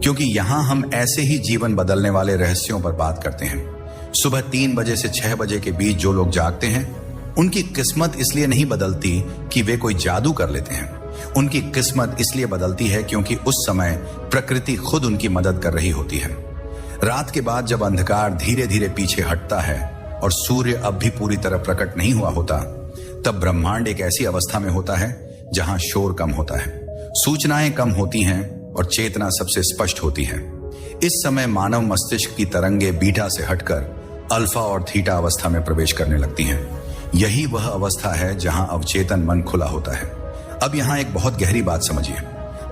क्योंकि यहां हम ऐसे ही जीवन बदलने वाले रहस्यों पर बात करते हैं। सुबह 3 बजे से 6 बजे के बीच जो लोग जागते हैं, उनकी किस्मत इसलिए नहीं बदलती कि वे कोई जादू कर लेते हैं। उनकी किस्मत इसलिए बदलती है क्योंकि उस समय प्रकृति खुद उनकी मदद कर रही होती है। रात के बाद जब अंधकार धीरे धीरे पीछे हटता है और सूर्य अब भी पूरी तरह प्रकट नहीं हुआ होता, तब ब्रह्मांड एक ऐसी अवस्था में होता है जहां शोर कम होता है, सूचनाएं कम होती हैं और चेतना सबसे स्पष्ट होती है। इस समय मानव मस्तिष्क की तरंगे बीटा से हटकर अल्फा और थीटा अवस्था में प्रवेश करने लगती हैं। यही वह अवस्था है जहां अवचेतन मन खुला होता है। अब यहां एक बहुत गहरी बात समझिए।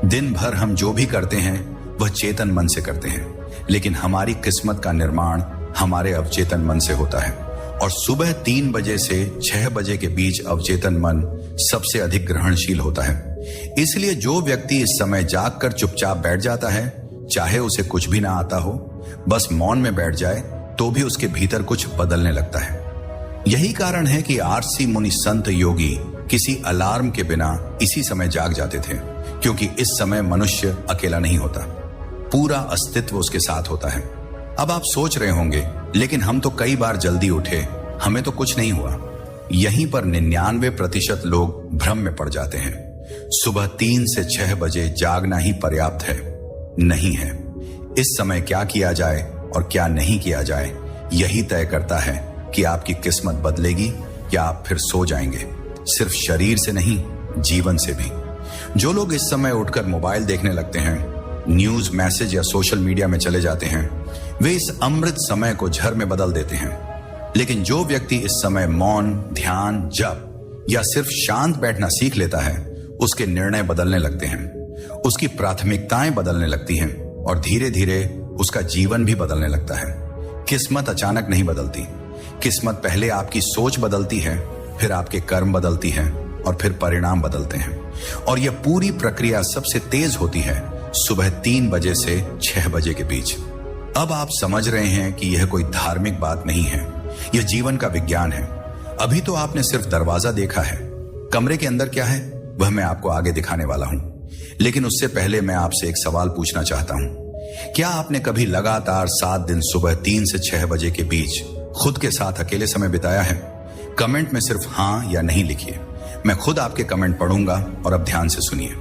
दिन भर हम जो भी करते हैं वह चेतन मन से करते हैं, लेकिन हमारी किस्मत का निर्माण हमारे अवचेतन मन से होता है। और सुबह 3 बजे से 6 बजे के बीच अवचेतन मन सबसे अधिक ग्रहणशील होता है। इसलिए जो व्यक्ति इस समय जागकर चुपचाप बैठ जाता है, चाहे उसे कुछ भी ना आता हो, बस मौन में बैठ जाए, तो भी उसके भीतर कुछ बदलने लगता है। यही कारण है कि आरसी मुनि संत योगी किसी अलार्म के बिना इसी समय जाग जाते थे, क्योंकि इस समय मनुष्य अकेला नहीं होता, पूरा अस्तित्व उसके साथ होता है। अब आप सोच रहे होंगे, लेकिन हम तो कई बार जल्दी उठे, हमें तो कुछ नहीं हुआ। यहीं पर 99% लोग भ्रम में पड़ जाते हैं। सुबह 3 से 6 बजे जागना ही पर्याप्त है, नहीं है। इस समय क्या किया जाए और क्या नहीं किया जाए, यही तय करता है कि आपकी किस्मत बदलेगी या आप फिर सो जाएंगे, सिर्फ शरीर से नहीं, जीवन से भी। जो लोग इस समय उठकर मोबाइल देखने लगते हैं, न्यूज, मैसेज या सोशल मीडिया में चले जाते हैं, वे इस अमृत समय को झर में बदल देते हैं। लेकिन जो व्यक्ति इस समय मौन, ध्यान, जप या सिर्फ शांत बैठना सीख लेता है, उसके निर्णय बदलने लगते हैं, उसकी प्राथमिकताएं बदलने लगती हैं और धीरे धीरे उसका जीवन भी बदलने लगता है। किस्मत अचानक नहीं बदलती। किस्मत पहले आपकी सोच बदलती है, फिर आपके कर्म बदलती है और फिर परिणाम बदलते हैं। और यह पूरी प्रक्रिया सबसे तेज होती है सुबह 3 बजे से 6 बजे के बीच। अब आप समझ रहे हैं कि यह कोई धार्मिक बात नहीं है, यह जीवन का विज्ञान है। अभी तो आपने सिर्फ दरवाजा देखा है, कमरे के अंदर क्या है वह मैं आपको आगे दिखाने वाला हूं। लेकिन उससे पहले मैं आपसे एक सवाल पूछना चाहता हूं। क्या आपने कभी लगातार 7 दिन सुबह 3 से 6 बजे के बीच खुद के साथ अकेले समय बिताया है? कमेंट में सिर्फ हां या नहीं लिखिए, मैं खुद आपके कमेंट पढ़ूंगा और अब ध्यान से सुनिए।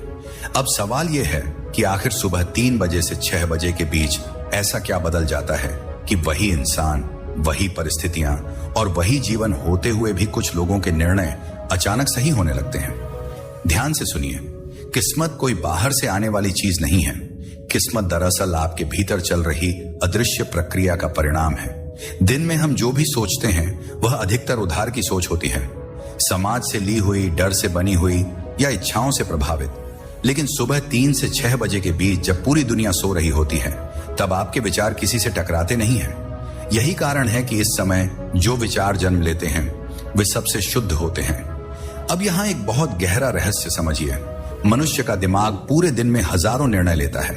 अब सवाल यह है कि आखिर सुबह 3 बजे से 6 बजे के बीच ऐसा क्या बदल जाता है कि वही इंसान, वही परिस्थितियां और वही जीवन होते हुए भी कुछ लोगों के निर्णय अचानक सही होने लगते हैं। ध्यान से सुनिए, किस्मत कोई बाहर से आने वाली चीज नहीं है। किस्मत दरअसल आपके भीतर चल रही अदृश्य प्रक्रिया का परिणाम है। दिन में हम जो भी सोचते हैं वह अधिकतर उधार की सोच होती है, समाज से ली हुई, डर से बनी हुई या इच्छाओं से प्रभावित। लेकिन सुबह 3 से 6 बजे के बीच जब पूरी दुनिया सो रही होती है, तब आपके विचार किसी से टकराते नहीं हैं। यही कारण है कि इस समय जो विचार जन्म लेते हैं वे सबसे शुद्ध होते हैं। अब यहां एक बहुत गहरा रहस्य समझिए। मनुष्य का दिमाग पूरे दिन में हजारों निर्णय लेता है,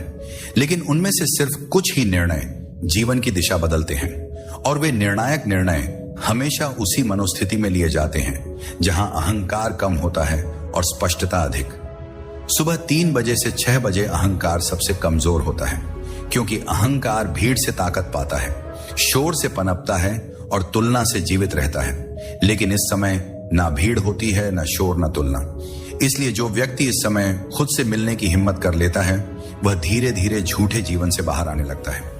लेकिन उनमें से सिर्फ कुछ ही निर्णय जीवन की दिशा बदलते हैं। और वे निर्णायक निर्णय हमेशा उसी मनोस्थिति में लिए जाते हैं जहां अहंकार कम होता है और स्पष्टता अधिक। सुबह 3 बजे से 6 बजे अहंकार सबसे कमजोर होता है, क्योंकि अहंकार भीड़ से ताकत पाता है, शोर से पनपता है और तुलना से जीवित रहता है। लेकिन इस समय ना भीड़ होती है, ना शोर, ना तुलना। इसलिए जो व्यक्ति इस समय खुद से मिलने की हिम्मत कर लेता है, वह धीरे धीरे झूठे जीवन से बाहर आने लगता है।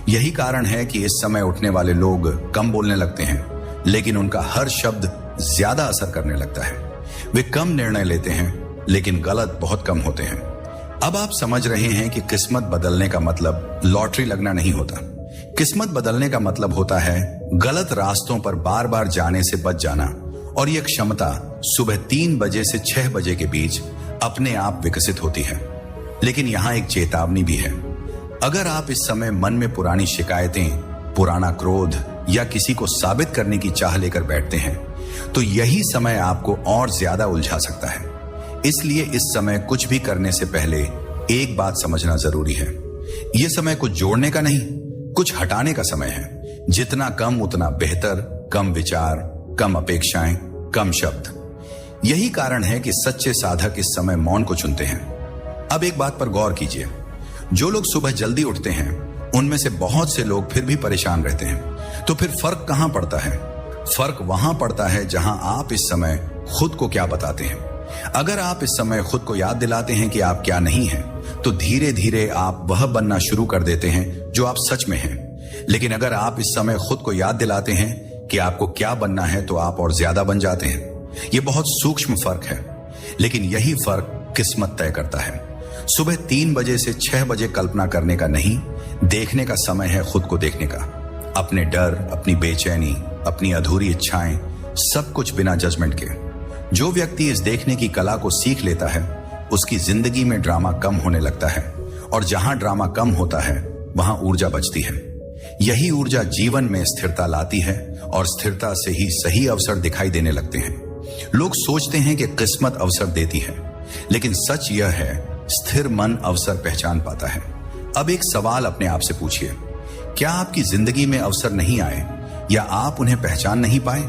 यही कारण है कि इस समय उठने वाले लोग कम बोलने लगते हैं, लेकिन उनका हर शब्द ज्यादा असर करने लगता है। वे कम निर्णय लेते हैं, लेकिन गलत बहुत कम होते हैं। अब आप समझ रहे हैं कि किस्मत बदलने का मतलब लॉटरी लगना नहीं होता। किस्मत बदलने का मतलब होता है गलत रास्तों पर बार बार जाने से बच जाना, और यह क्षमता सुबह 3 बजे से 6 बजे के बीच अपने आप विकसित होती है। लेकिन यहां एक चेतावनी भी है। अगर आप इस समय मन में पुरानी शिकायतें, पुराना क्रोध या किसी को साबित करने की चाह लेकर बैठते हैं, तो यही समय आपको और ज्यादा उलझा सकता है। इसलिए इस समय कुछ भी करने से पहले एक बात समझना जरूरी है। यह समय कुछ जोड़ने का नहीं, कुछ हटाने का समय है। जितना कम उतना बेहतर। कम विचार, कम अपेक्षाएं, कम शब्द। यही कारण है कि सच्चे साधक इस समय मौन को चुनते हैं। अब एक बात पर गौर कीजिए, जो लोग सुबह जल्दी उठते हैं उनमें से बहुत से लोग फिर भी परेशान रहते हैं। तो फिर फर्क कहां पड़ता है? फर्क वहां पड़ता है जहां आप इस समय खुद को क्या बताते हैं। अगर आप इस समय खुद को याद दिलाते हैं कि आप क्या नहीं हैं, तो धीरे धीरे आप वह बनना शुरू कर देते हैं जो आप सच में हैं। लेकिन अगर आप इस समय खुद को याद दिलाते हैं कि आपको क्या बनना है, तो आप और ज्यादा बन जाते हैं। यह बहुत सूक्ष्म फर्क है, लेकिन यही फर्क किस्मत तय करता है। सुबह 3 बजे से 6 बजे कल्पना करने का नहीं, देखने का समय है खुद को देखने का। अपने डर, अपनी बेचैनी, अपनी अधूरी इच्छाएं, सब कुछ बिना जजमेंट के। जो व्यक्ति इस देखने की कला को सीख लेता है, उसकी जिंदगी में ड्रामा कम होने लगता है, और जहां ड्रामा कम होता है वहां ऊर्जा बचती है। यही ऊर्जा जीवन में स्थिरता लाती है, और स्थिरता से ही सही अवसर दिखाई देने लगते हैं। लोग सोचते हैं कि किस्मत अवसर देती है, लेकिन सच यह है, स्थिर मन अवसर पहचान पाता है। अब एक सवाल अपने आप से पूछिए, क्या आपकी जिंदगी में अवसर नहीं आए, या आप उन्हें पहचान नहीं पाए?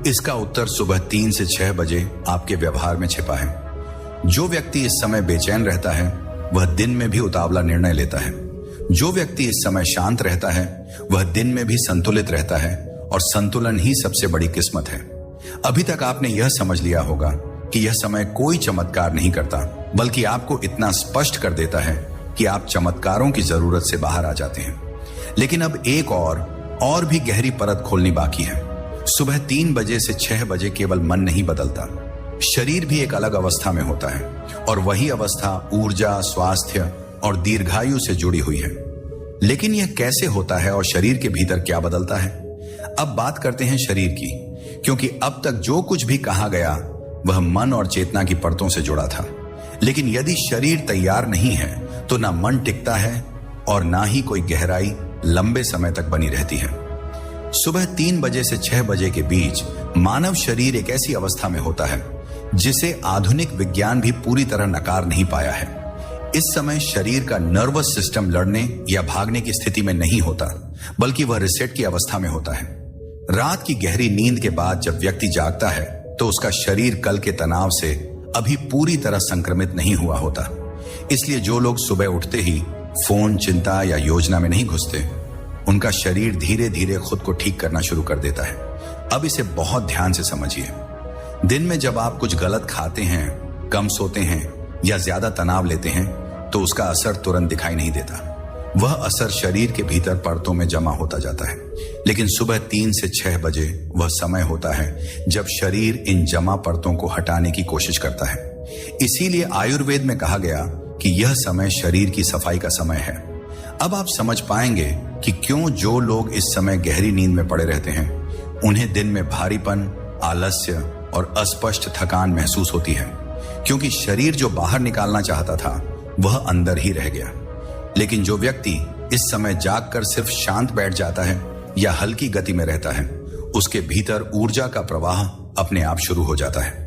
इसका उत्तर सुबह 3 से 6 बजे आपके व्यवहार में छिपा है। जो व्यक्ति इस समय बेचैन रहता है, वह दिन में भी उतावला निर्णय लेता है। जो व्यक्ति इस समय शांत रहता है, वह दिन में भी संतुलित रहता है, और संतुलन ही सबसे बड़ी किस्मत है। अभी तक आपने यह समझ लिया होगा कि यह समय कोई चमत्कार नहीं करता, बल्कि आपको इतना स्पष्ट कर देता है कि आप चमत्कारों की जरूरत से बाहर आ जाते हैं। लेकिन अब एक और भी गहरी परत खोलनी बाकी है। सुबह 3 बजे से 6 बजे केवल मन नहीं बदलता, शरीर भी एक अलग अवस्था में होता है, और वही अवस्था ऊर्जा, स्वास्थ्य और दीर्घायु से जुड़ी हुई है। लेकिन यह कैसे होता है और शरीर के भीतर क्या बदलता है? अब बात करते हैं शरीर की, क्योंकि अब तक जो कुछ भी कहा गया वह मन और चेतना की परतों से जुड़ा था। लेकिन यदि शरीर तैयार नहीं है, तो ना मन टिकता है और ना ही कोई गहराई लंबे समय तक बनी रहती है। सुबह 3 बजे से 6 बजे के बीच मानव शरीर एक ऐसी अवस्था में होता है जिसे आधुनिक विज्ञान भी पूरी तरह नकार नहीं पाया है। इस समय शरीर का नर्वस सिस्टम लड़ने या भागने की स्थिति में नहीं होता, बल्कि वह रिसेट की अवस्था में होता है। रात की गहरी नींद के बाद जब व्यक्ति जागता है, तो उसका शरीर कल के तनाव से अभी पूरी तरह संक्रमित नहीं हुआ होता। इसलिए जो लोग सुबह उठते ही फोन, चिंता या योजना में नहीं घुसते, उनका शरीर धीरे धीरे खुद को ठीक करना शुरू कर देता है। अब इसे बहुत ध्यान से समझिए। दिन में जब आप कुछ गलत खाते हैं, कम सोते हैं या ज्यादा तनाव लेते हैं, तो उसका असर तुरंत दिखाई नहीं देता। वह असर शरीर के भीतर परतों में जमा होता जाता है। लेकिन सुबह 3 से 6 बजे वह समय होता है जब शरीर इन जमा परतों को हटाने की कोशिश करता है। इसीलिए आयुर्वेद में कहा गया कि यह समय शरीर की सफाई का समय है। अब आप समझ पाएंगे कि क्यों जो लोग इस समय गहरी नींद में पड़े रहते हैं, उन्हें दिन में भारीपन, आलस्य और अस्पष्ट थकान महसूस होती है, क्योंकि शरीर जो बाहर निकालना चाहता था वह अंदर ही रह गया। लेकिन जो व्यक्ति इस समय जागकर सिर्फ शांत बैठ जाता है या हल्की गति में रहता है, उसके भीतर ऊर्जा का प्रवाह अपने आप शुरू हो जाता है।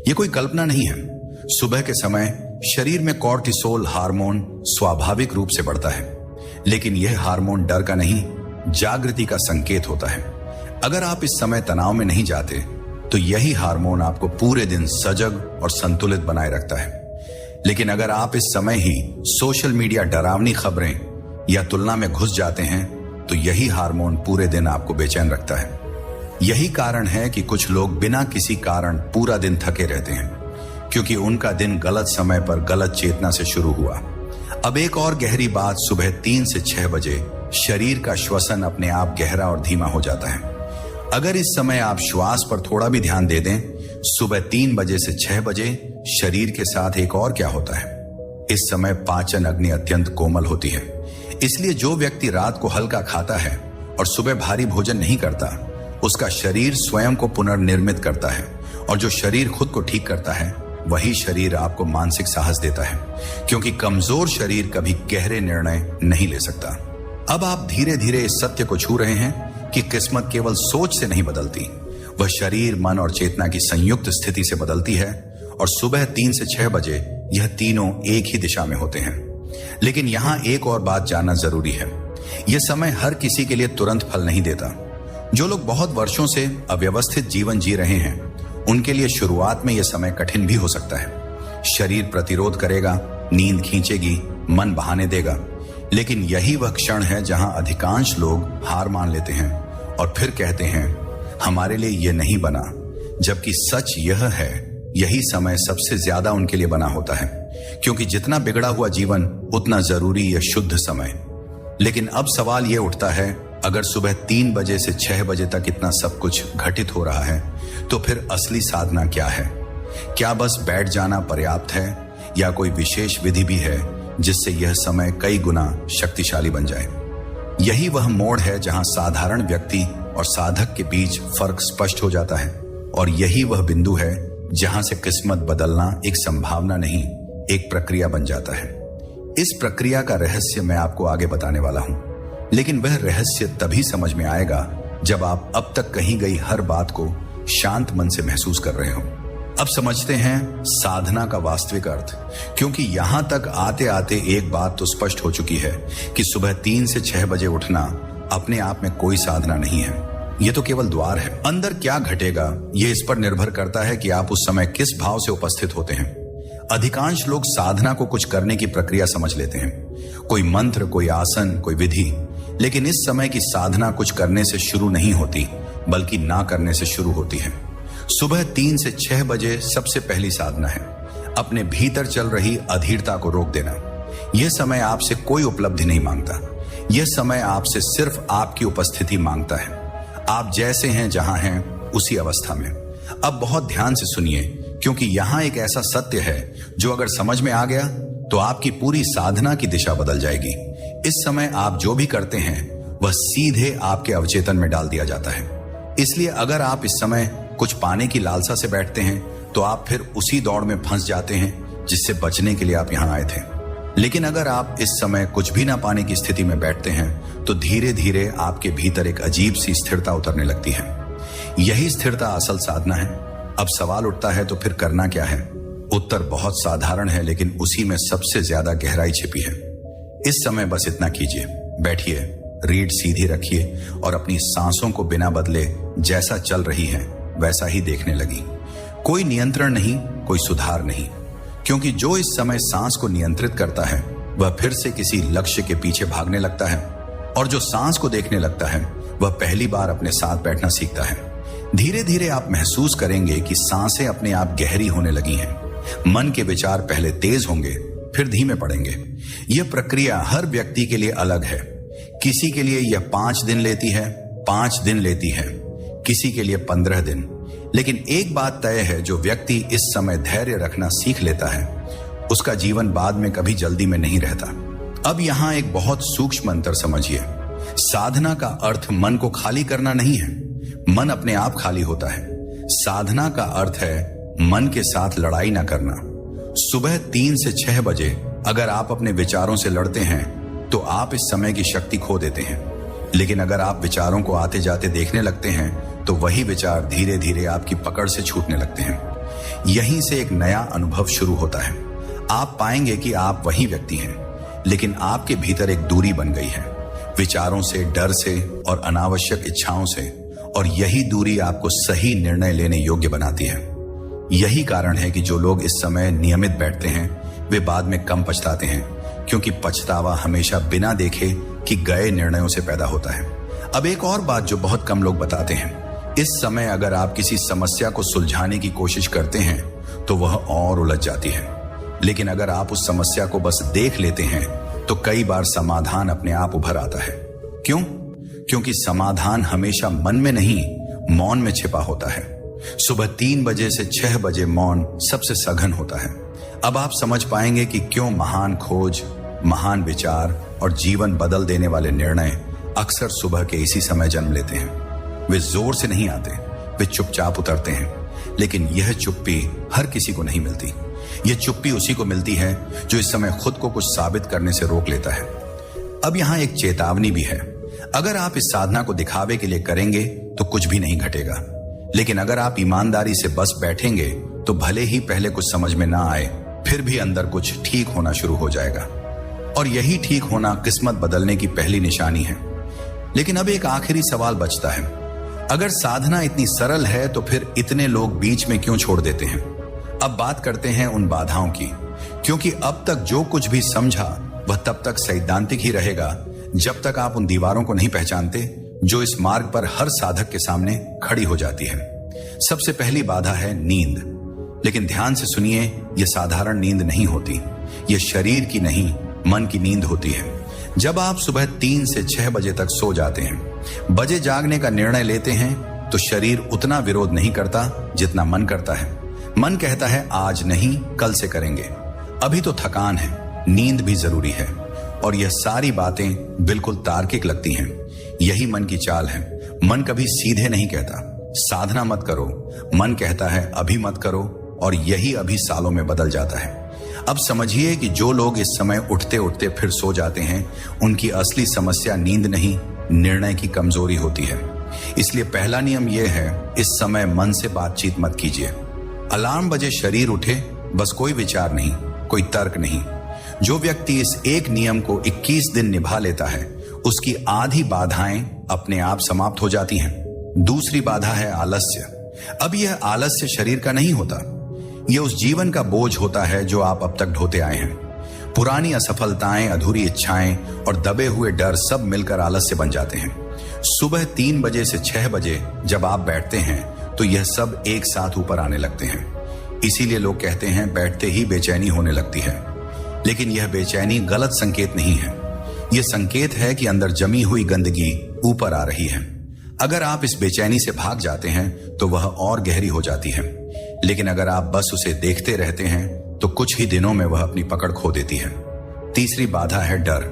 यह कोई कल्पना नहीं है। सुबह के समय शरीर में कॉर्टिसोल हार्मोन स्वाभाविक रूप से बढ़ता है, लेकिन यह हार्मोन डर का नहीं, जागृति का संकेत होता है। अगर आप इस समय तनाव में नहीं जाते, तो यही हार्मोन आपको पूरे दिन सजग और संतुलित बनाए रखता है। लेकिन अगर आप इस समय ही सोशल मीडिया डरावनी खबरें या तुलना में घुस जाते हैं, तो यही हार्मोन पूरे दिन आपको बेचैन रखता है। यही कारण है कि कुछ लोग बिना किसी कारण पूरा दिन थके रहते हैं, क्योंकि उनका दिन गलत समय पर गलत चेतना से शुरू हुआ। अब एक और गहरी बात, सुबह 3 से 6 बजे शरीर का श्वसन अपने आप गहरा और धीमा हो जाता है। अगर इस समय आप श्वास पर थोड़ा भी ध्यान दे दें, सुबह 3 बजे से 6 बजे शरीर के साथ एक और क्या होता है, इस समय पाचन अग्नि अत्यंत कोमल होती है। इसलिए जो व्यक्ति रात को हल्का खाता है और सुबह भारी भोजन नहीं करता, उसका शरीर स्वयं को पुनर्निर्मित करता है, और जो शरीर खुद को ठीक करता है, वही शरीर आपको मानसिक साहस देता है, क्योंकि कमजोर शरीर कभी गहरे निर्णय नहीं ले सकता। अब आप धीरे धीरे इस सत्य को छू रहे हैं कि किस्मत केवल सोच से नहीं बदलती, वह शरीर, मन और चेतना की संयुक्त स्थिति से बदलती है। और सुबह 3 से 6 बजे यह तीनों एक ही दिशा में होते हैं। लेकिन यहां एक और बात जानना जरूरी है, यह समय हर किसी के लिए तुरंत फल नहीं देता। जो लोग बहुत वर्षों से अव्यवस्थित जीवन जी रहे हैं, उनके लिए शुरुआत में यह समय कठिन भी हो सकता है। शरीर प्रतिरोध करेगा, नींद खींचेगी, मन बहाने देगा, लेकिन यही वह क्षण है जहां अधिकांश लोग हार मान लेते हैं और फिर कहते हैं हमारे लिए यह नहीं बना, जबकि सच यह है यही समय सबसे ज्यादा उनके लिए बना होता है, क्योंकि जितना बिगड़ा हुआ जीवन उतना जरूरी यह शुद्ध समय। लेकिन अब सवाल यह उठता है, अगर सुबह 3 बजे से 6 बजे तक इतना सब कुछ घटित हो रहा है तो फिर असली साधना क्या है? क्या बस बैठ जाना पर्याप्त है या कोई विशेष विधि भी है जिससे यह समय कई गुना शक्तिशाली बन जाए? यही वह मोड़ है जहां साधारण व्यक्ति और साधक के बीच फर्क स्पष्ट हो जाता है, और यही वह बिंदु है जहां से किस्मत बदलना एक संभावना नहीं, एक प्रक्रिया बन जाता है। इस प्रक्रिया का रहस्य मैं आपको आगे बताने वाला हूं, लेकिन वह रहस्य तभी समझ में आएगा जब आप अब तक कही गई हर बात को शांत मन से महसूस कर रहे हो। अब समझते हैं साधना का वास्तविक अर्थ, क्योंकि यहां तक आते आते एक बात तो स्पष्ट हो चुकी है कि सुबह 3 से 6 बजे उठना अपने आप में कोई साधना नहीं है, यह तो केवल द्वार है। अंदर क्या घटेगा यह इस पर निर्भर करता है कि आप उस समय किस भाव से उपस्थित होते हैं। अधिकांश लोग साधना को कुछ करने की प्रक्रिया समझ लेते हैं, कोई मंत्र, कोई आसन, कोई विधि, लेकिन इस समय की साधना कुछ करने से शुरू नहीं होती बल्कि ना करने से शुरू होती है। सुबह 3 से 6 बजे सबसे पहली साधना है अपने भीतर चल रही अधीरता को रोक देना। यह समय आपसे कोई उपलब्धि नहीं मांगता, यह समय आपसे सिर्फ आपकी उपस्थिति मांगता है। आप जैसे हैं, जहां हैं, उसी अवस्था में। अब बहुत ध्यान से सुनिए, क्योंकि यहां एक ऐसा सत्य है जो अगर समझ में आ गया तो आपकी पूरी साधना की दिशा बदल जाएगी। इस समय आप जो भी करते हैं वह सीधे आपके अवचेतन में डाल दिया जाता है। इसलिए अगर आप इस समय कुछ पाने की लालसा से बैठते हैं तो आप फिर उसी दौड़ में फंस जाते हैं जिससे बचने के लिए आप यहां आए थे। लेकिन अगर आप इस समय कुछ भी ना पाने की स्थिति में बैठते हैं तो धीरे धीरे आपके भीतर एक अजीब सी स्थिरता उतरने लगती है। यही स्थिरता असल साधना है। अब सवाल उठता है तो फिर करना क्या है? उत्तर बहुत साधारण है, लेकिन उसी में सबसे ज्यादा गहराई छिपी है। इस समय बस इतना कीजिए, बैठिए, रीढ़ सीधी रखिए और अपनी सांसों को बिना बदले जैसा चल रही है वैसा ही देखने लगी। कोई नियंत्रण नहीं, कोई सुधार नहीं, क्योंकि जो इस समय सांस को नियंत्रित करता है वह फिर से किसी लक्ष्य के पीछे भागने लगता है, और जो सांस को देखने लगता है वह पहली बार अपने साथ बैठना सीखता है। धीरे धीरे आप महसूस करेंगे कि सांसें अपने आप गहरी होने लगी हैं। मन के विचार पहले तेज होंगे, फिर धीमे पड़ेंगे। यह प्रक्रिया हर व्यक्ति के लिए अलग है। किसी के लिए यह 5 दिन लेती है, 5 दिन लेती है, किसी के लिए 15 दिन। लेकिन एक बात तय है, जो व्यक्ति इस समय धैर्य रखना सीख लेता है उसका जीवन बाद में कभी जल्दी में नहीं रहता। अब यहां एक बहुत सूक्ष्म अंतर समझिए। साधना का अर्थ मन को खाली करना नहीं है, मन अपने आप खाली होता है। साधना का अर्थ है मन के साथ लड़ाई ना करना। सुबह 3 से 6 बजे अगर आप अपने विचारों से लड़ते हैं तो आप इस समय की शक्ति खो देते हैं। लेकिन अगर आप विचारों को आते जाते देखने लगते हैं तो वही विचार धीरे धीरे आपकी पकड़ से छूटने लगते हैं। यहीं से एक नया अनुभव शुरू होता है। आप पाएंगे कि आप वही व्यक्ति हैं, लेकिन आपके भीतर एक दूरी बन गई है, विचारों से, डर से और अनावश्यक इच्छाओं से, और यही दूरी आपको सही निर्णय लेने योग्य बनाती है। यही कारण है कि जो लोग इस समय नियमित बैठते हैं वे बाद में कम पछताते हैं, क्योंकि पछतावा हमेशा बिना देखे कि गए निर्णयों से पैदा होता है। अब एक और बात जो बहुत कम लोग बताते हैं, इस समय अगर आप किसी समस्या को सुलझाने की कोशिश करते हैं तो वह और उलझ जाती है। लेकिन अगर आप उस समस्या को बस देख लेते हैं तो कई बार समाधान अपने आप उभर आता है। क्यों? क्योंकि समाधान हमेशा मन में नहीं, मौन में छिपा होता है। सुबह 3 बजे से 6 बजे मौन सबसे सघन होता है। अब आप समझ पाएंगे कि क्यों महान खोज, महान विचार और जीवन बदल देने वाले निर्णय अक्सर सुबह के इसी समय जन्म लेते हैं। वे जोर से नहीं आते, वे चुपचाप उतरते हैं। लेकिन यह चुप्पी हर किसी को नहीं मिलती। यह चुप्पी उसी को मिलती है जो इस समय खुद को कुछ साबित करने से रोक लेता है। अब यहां एक चेतावनी भी है। अगर आप इस साधना को दिखावे के लिए करेंगे तो कुछ भी नहीं घटेगा। लेकिन अगर आप ईमानदारी से बस बैठेंगे तो भले ही पहले कुछ समझ में ना आए, फिर भी अंदर कुछ ठीक होना शुरू हो जाएगा। और यही ठीक होना किस्मत बदलने की पहली निशानी है। लेकिन अब एक आखिरी सवाल बचता है। अगर साधना इतनी सरल है तो फिर इतने लोग बीच में क्यों छोड़ देते हैं? अब बात करते हैं उन बाधाओं की, क्योंकि अब तक जो कुछ भी समझा वह तब तक सैद्धांतिक ही रहेगा जब तक आप उन दीवारों को नहीं पहचानते जो इस मार्ग पर हर साधक के सामने खड़ी हो जाती है। सबसे पहली बाधा है नींद। लेकिन ध्यान से सुनिए, यह साधारण नींद नहीं होती। यह शरीर की नहीं, मन की नींद होती है। जब आप सुबह 3 से 6 बजे तक सो जाते हैं, बजे जागने का निर्णय लेते हैं, तो शरीर उतना विरोध नहीं करता जितना मन करता है। मन कहता है आज नहीं, कल से करेंगे, अभी तो थकान है, नींद भी जरूरी है। और यह सारी बातें बिल्कुल तार्किक लगती हैं। यही मन की चाल है। मन कभी सीधे नहीं कहता साधना मत करो, मन कहता है अभी मत करो, और यही अभी सालों में बदल जाता है। अब समझिए कि जो लोग इस समय उठते उठते फिर सो जाते हैं, उनकी असली समस्या नींद नहीं, निर्णय की कमजोरी होती है। इसलिए पहला नियम यह है, इस समय मन से बातचीत मत कीजिए। अलार्म बजे शरीर उठे, बस कोई विचार नहीं, कोई तर्क नहीं। जो व्यक्ति इस एक नियम को 21 दिन निभा लेता है, उसकी आधी बाधाएं अपने आप समाप्त हो जाती हैं। दूसरी बाधा है आलस्य। अब यह आलस्य शरीर का नहीं होता, यह उस जीवन का बोझ होता है जो आप अब तक ढोते आए हैं। पुरानी असफलताएं, अधूरी इच्छाएं और दबे हुए डर सब मिलकर आलस्य बन जाते हैं। सुबह 3 बजे से 6 बजे जब आप बैठते हैं, तो यह सब एक साथ ऊपर आने लगते हैं। इसीलिए लोग कहते हैं बैठते ही बेचैनी होने लगती है। लेकिन यह बेचैनी गलत संकेत नहीं है। यह संकेत है कि अंदर जमी हुई गंदगी ऊपर आ रही है। अगर आप इस बेचैनी से भाग जाते हैं तो वह और गहरी हो जाती है। लेकिन अगर आप बस उसे देखते रहते हैं तो कुछ ही दिनों में वह अपनी पकड़ खो देती है। तीसरी बाधा है डर।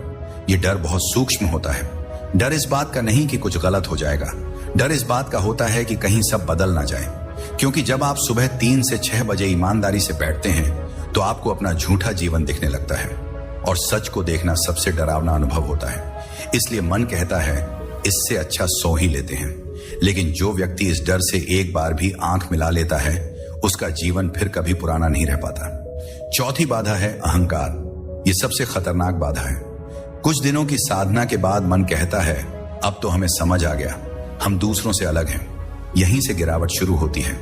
यह डर बहुत सूक्ष्म होता है। डर इस बात का नहीं कि कुछ गलत हो जाएगा, डर इस बात का होता है कि कहीं सब बदल ना जाए। क्योंकि जब आप सुबह 3 से 6 बजे ईमानदारी से बैठते हैं, तो आपको अपना झूठा जीवन दिखने लगता है, और सच को देखना सबसे डरावना अनुभव होता है। इसलिए मन कहता है इससे अच्छा सो ही लेते हैं। लेकिन जो व्यक्ति इस डर से एक बार भी आंख मिला लेता है, उसका जीवन फिर कभी पुराना नहीं रह पाता। चौथी बाधा है अहंकार। यह सबसे खतरनाक बाधा है। कुछ दिनों की साधना के बाद मन कहता है अब तो हमें समझ आ गया, हम दूसरों से अलग हैं। यहीं से गिरावट शुरू होती है।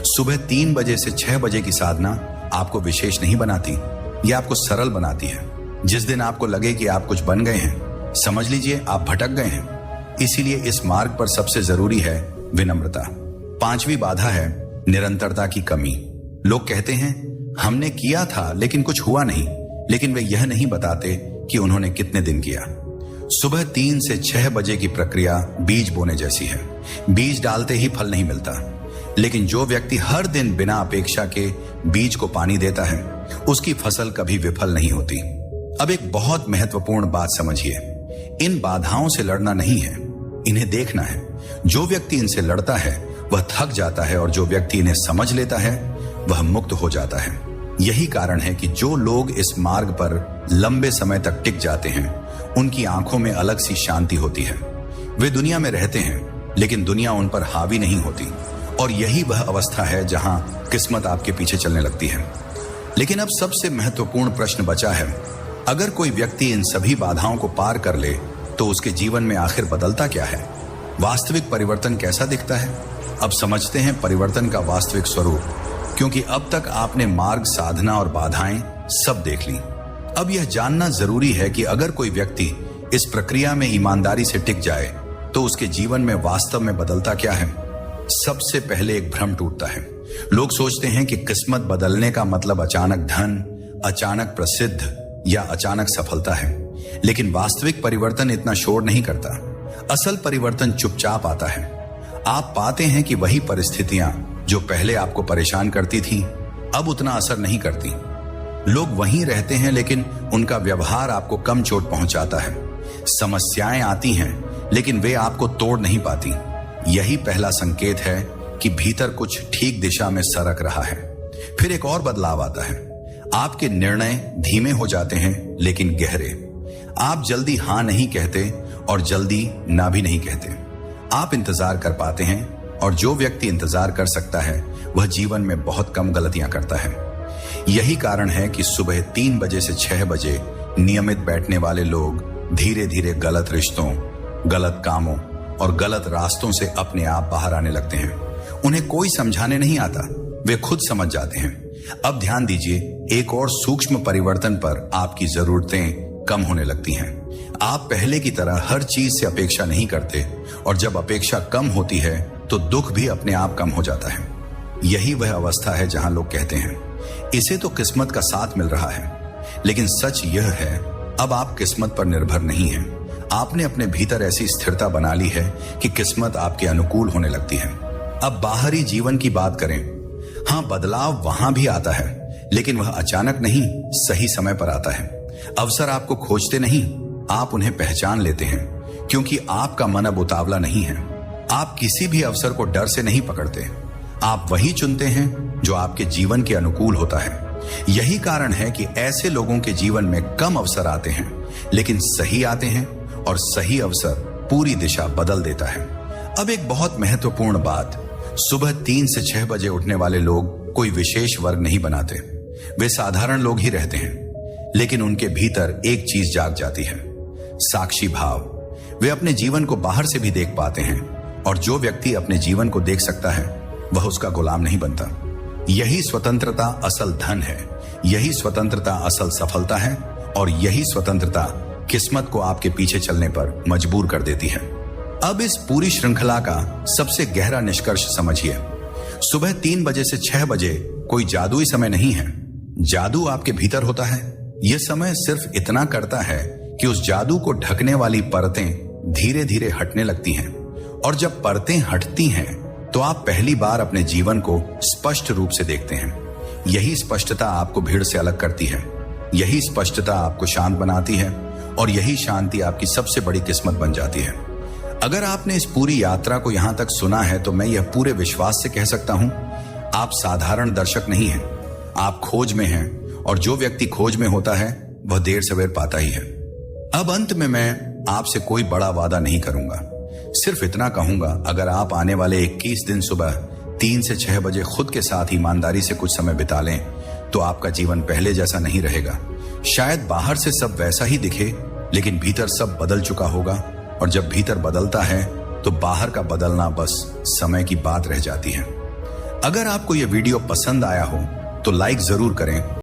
सुबह 3 बजे से 6 बजे की साधना आपको विशेष नहीं बनाती, यह आपको सरल बनाती है। जिस दिन आपको लगे कि आप कुछ बन गए हैं, समझ लीजिए आप भटक गए हैं। इसीलिए इस मार्ग पर सबसे जरूरी है विनम्रता। 5वीं बाधा है निरंतरता की कमी। लोग कहते हैं हमने किया था लेकिन कुछ हुआ नहीं, लेकिन वे यह नहीं बताते कि उन्होंने कितने दिन किया। सुबह 3 से 6 बजे की प्रक्रिया बीज बोने जैसी है। बीज डालते ही फल नहीं मिलता, लेकिन जो व्यक्ति हर दिन बिना अपेक्षा के बीज को पानी देता है, उसकी फसल कभी विफल नहीं होती। अब एक बहुत महत्वपूर्ण बात समझिए, इन बाधाओं से लड़ना नहीं है, इन्हें देखना है। जो व्यक्ति इनसे लड़ता है वह थक जाता है, और जो व्यक्ति इन्हें समझ लेता है वह मुक्त हो जाता है। यही कारण है कि जो लोग इस मार्ग पर लंबे समय तक टिक जाते हैं, उनकी आंखों में अलग सी शांति होती है। वे दुनिया में रहते हैं, लेकिन दुनिया उन पर हावी नहीं होती। और यही वह अवस्था है जहां किस्मत आपके पीछे चलने लगती है। लेकिन अब सबसे महत्वपूर्ण प्रश्न बचा है, अगर कोई व्यक्ति इन सभी बाधाओं को पार कर ले, तो उसके जीवन में आखिर बदलता क्या है? वास्तविक परिवर्तन कैसा दिखता है? अब समझते हैं परिवर्तन का वास्तविक स्वरूप, क्योंकि अब तक आपने मार्ग, साधना और बाधाएं सब देख ली। अब यह जानना जरूरी है कि अगर कोई व्यक्ति इस प्रक्रिया में ईमानदारी से टिक जाए, तो उसके जीवन में वास्तव में बदलता क्या है? सबसे पहले एक भ्रम टूटता है। लोग सोचते हैं कि किस्मत बदलने का मतलब अचानक धन, अचानक प्रसिद्ध या अचानक सफलता है। लेकिन वास्तविक परिवर्तन इतना शोर नहीं करता। असल परिवर्तन चुपचाप आता है। आप पाते हैं कि वही परिस्थितियां जो पहले आपको परेशान करती थीं, अब उतना असर नहीं करती। लोग वहीं रहते हैं, लेकिन उनका व्यवहार आपको कम चोट पहुंचाता है। समस्याएं आती हैं, लेकिन वे आपको तोड़ नहीं पाती। यही पहला संकेत है कि भीतर कुछ ठीक दिशा में सरक रहा है। फिर एक और बदलाव आता है। आपके निर्णय धीमे हो जाते हैं, लेकिन गहरे। आप जल्दी हां नहीं कहते और जल्दी ना भी नहीं कहते। आप इंतजार कर पाते हैं, और जो व्यक्ति इंतजार कर सकता है वह जीवन में बहुत कम गलतियां करता है। यही कारण है कि सुबह 3 बजे से 6 बजे नियमित बैठने वाले लोग धीरे धीरे गलत रिश्तों, गलत कामों और गलत रास्तों से अपने आप बाहर आने लगते हैं। उन्हें कोई समझाने नहीं आता, वे खुद समझ जाते हैं। अब ध्यान दीजिए, एक और सूक्ष्म परिवर्तन पर आपकी जरूरतें, कम होने लगती हैं। आप पहले की तरह हर चीज से अपेक्षा नहीं करते और जब अपेक्षा कम होती है तो दुख भी अपने आप कम हो जाता है। यही वह अवस्था है जहां लोग कहते हैं इसे तो किस्मत का साथ मिल रहा है, लेकिन सच यह है अब आप किस्मत पर निर्भर नहीं हैं। आपने अपने भीतर ऐसी स्थिरता बना ली है कि किस्मत आपके अनुकूल होने लगती है। अब बाहरी जीवन की बात करें, हां बदलाव वहां भी आता है, लेकिन वह अचानक नहीं, सही समय पर आता है। अवसर आपको खोजते नहीं, आप उन्हें पहचान लेते हैं, क्योंकि आपका मन अब उतावला नहीं है। आप किसी भी अवसर को डर से नहीं पकड़ते, आप वही चुनते हैं जो आपके जीवन के अनुकूल होता है। यही कारण है कि ऐसे लोगों के जीवन में कम अवसर आते हैं, लेकिन सही आते हैं और सही अवसर पूरी दिशा बदल देता है। अब एक बहुत महत्वपूर्ण बात, सुबह 3 से 6 बजे उठने वाले लोग कोई विशेष वर्ग नहीं बनाते, वे साधारण लोग ही रहते हैं, लेकिन उनके भीतर एक चीज जाग जाती है, साक्षी भाव। वे अपने जीवन को बाहर से भी देख पाते हैं और जो व्यक्ति अपने जीवन को देख सकता है वह उसका गुलाम नहीं बनता। यही स्वतंत्रता असल धन है, यही स्वतंत्रता असल सफलता है और यही स्वतंत्रता किस्मत को आपके पीछे चलने पर मजबूर कर देती है। अब इस पूरी श्रृंखला का सबसे गहरा निष्कर्ष समझिए। सुबह 3 बजे से 6 बजे कोई जादुई समय नहीं है, जादू आपके भीतर होता है। यह समय सिर्फ इतना करता है कि उस जादू को ढकने वाली परतें धीरे धीरे हटने लगती हैं, और जब परतें हटती हैं तो आप पहली बार अपने जीवन को स्पष्ट रूप से देखते हैं। यही स्पष्टता आपको भीड़ से अलग करती है, यही स्पष्टता आपको शांत बनाती है और यही शांति आपकी सबसे बड़ी किस्मत बन जाती है। अगर आपने इस पूरी यात्रा को यहां तक सुना है तो मैं यह पूरे विश्वास से कह सकता हूं, आप साधारण दर्शक नहीं हैं, आप खोज में हैं, और जो व्यक्ति खोज में होता है वह देर सवेर पाता ही है। अब अंत में मैं आपसे कोई बड़ा वादा नहीं करूंगा, सिर्फ इतना कहूंगा, अगर आप आने वाले 21 दिन सुबह 3 से 6 बजे खुद के साथ ईमानदारी से कुछ समय बिता लें तो आपका जीवन पहले जैसा नहीं रहेगा। शायद बाहर से सब वैसा ही दिखे, लेकिन भीतर सब बदल चुका होगा, और जब भीतर बदलता है तो बाहर का बदलना बस समय की बात रह जाती है। अगर आपको यह वीडियो पसंद आया हो तो लाइक जरूर करें